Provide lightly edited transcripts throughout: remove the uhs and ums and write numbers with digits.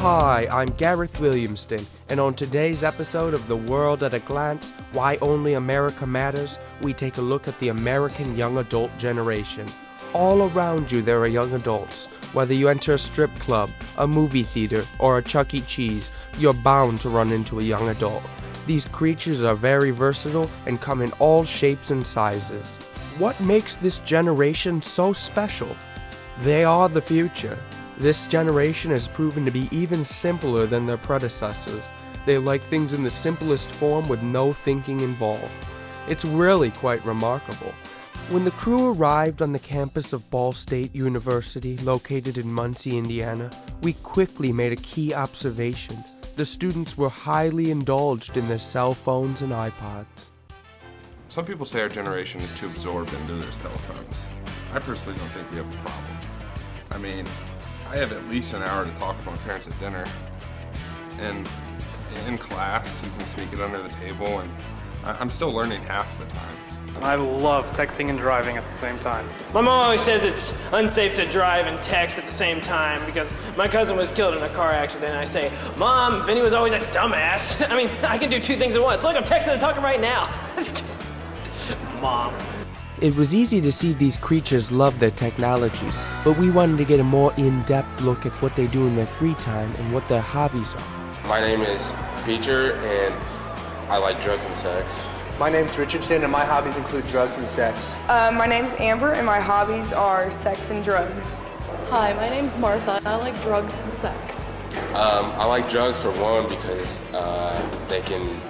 Hi, I'm Gareth Williamston, and on today's episode of The World at a Glance, Why Only America Matters, we take a look at the American young adult generation. All around you there are young adults. Whether you enter a strip club, a movie theater, or a Chuck E. Cheese, you're bound to run into a young adult. These creatures are very versatile and come in all shapes and sizes. What makes this generation so special? They are the future. This generation has proven to be even simpler than their predecessors. They like things in the simplest form with no thinking involved. It's really quite remarkable. When the crew arrived on the campus of Ball State University, located in Muncie, Indiana, we quickly made a key observation. The students were highly indulged in their cell phones and iPods. Some people say our generation is too absorbed into their cell phones. I personally don't think we have a problem. I mean, I have at least an hour to talk with my parents at dinner. And in class, you can sneak it under the table, and I'm still learning half the time. I love texting and driving at the same time. My mom always says it's unsafe to drive and text at the same time because my cousin was killed in a car accident. And I say, Mom, Vinny was always a dumbass. I mean, I can do two things at once. Look, I'm texting and talking right now. Mom. It was easy to see these creatures love their technology, but we wanted to get a more in-depth look at what they do in their free time and what their hobbies are. My name is Beecher, and I like drugs and sex. My name's Richardson, and my hobbies include drugs and sex. My name's Amber, and my hobbies are sex and drugs. Hi, my name's Martha. I like drugs and sex. I like drugs for one because they can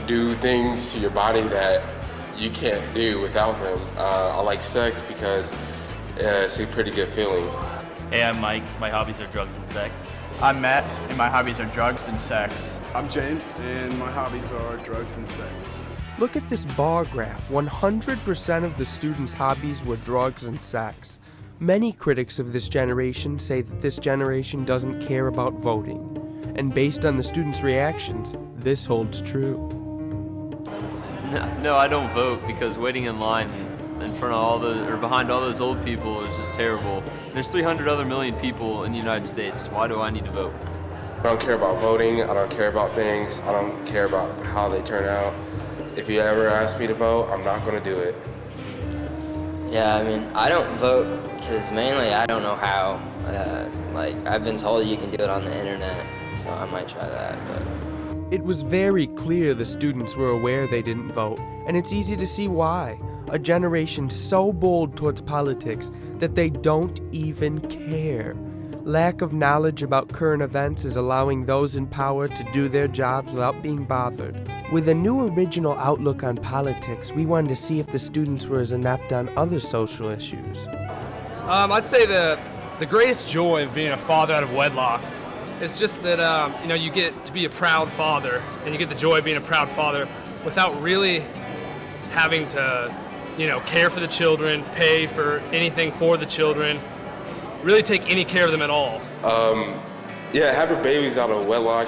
do things to your body that you can't do without them. I like sex because it's a pretty good feeling. Hey, I'm Mike. My hobbies are drugs and sex. I'm Matt, and my hobbies are drugs and sex. I'm James, and my hobbies are drugs and sex. Look at this bar graph. 100% of the students' hobbies were drugs and sex. Many critics of this generation say that this generation doesn't care about voting. And based on the students' reactions, this holds true. No, I don't vote because waiting in line in front of behind all those old people is just terrible. There's 300 other million people in the United States. Why do I need to vote? I don't care about voting. I don't care about things. I don't care about how they turn out. If you ever ask me to vote, I'm not going to do it. Yeah, I mean, I don't vote because mainly I don't know how. I've been told you can do it on the internet, so I might try that. But it was very clear the students were aware they didn't vote, and it's easy to see why. A generation so bold towards politics that they don't even care. Lack of knowledge about current events is allowing those in power to do their jobs without being bothered. With a new original outlook on politics, we wanted to see if the students were as inept on other social issues. I'd say the greatest joy of being a father out of wedlock is just that you get to be a proud father, and you get the joy of being a proud father without really having to, care for the children, pay for anything for the children, really take any care of them at all. Having babies out of wedlock,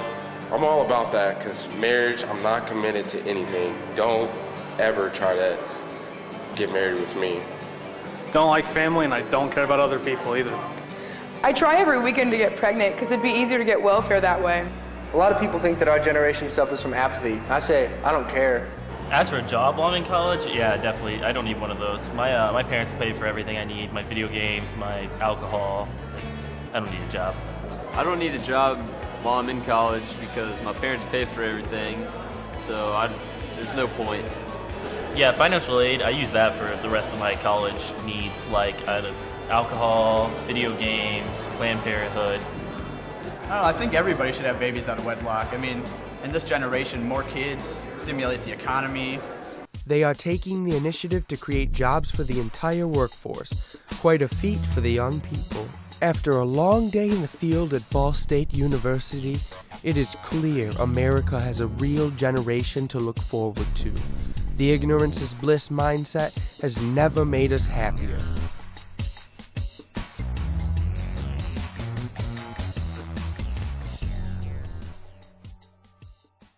I'm all about that because marriage, I'm not committed to anything. Don't ever try to get married with me. Don't like family, and I don't care about other people either. I try every weekend to get pregnant because it'd be easier to get welfare that way. A lot of people think that our generation suffers from apathy. I say, I don't care. As for a job while I'm in college, yeah, definitely. I don't need one of those. My parents pay for everything I need, my video games, my alcohol. I don't need a job. I don't need a job while I'm in college because my parents pay for everything, so there's no point. Yeah, financial aid, I use that for the rest of my college needs, like alcohol, video games, Planned Parenthood. I don't know, I think everybody should have babies out of wedlock. I mean, in this generation, more kids stimulates the economy. They are taking the initiative to create jobs for the entire workforce. Quite a feat for the young people. After a long day in the field at Ball State University, it is clear America has a real generation to look forward to. The ignorance is bliss mindset has never made us happier.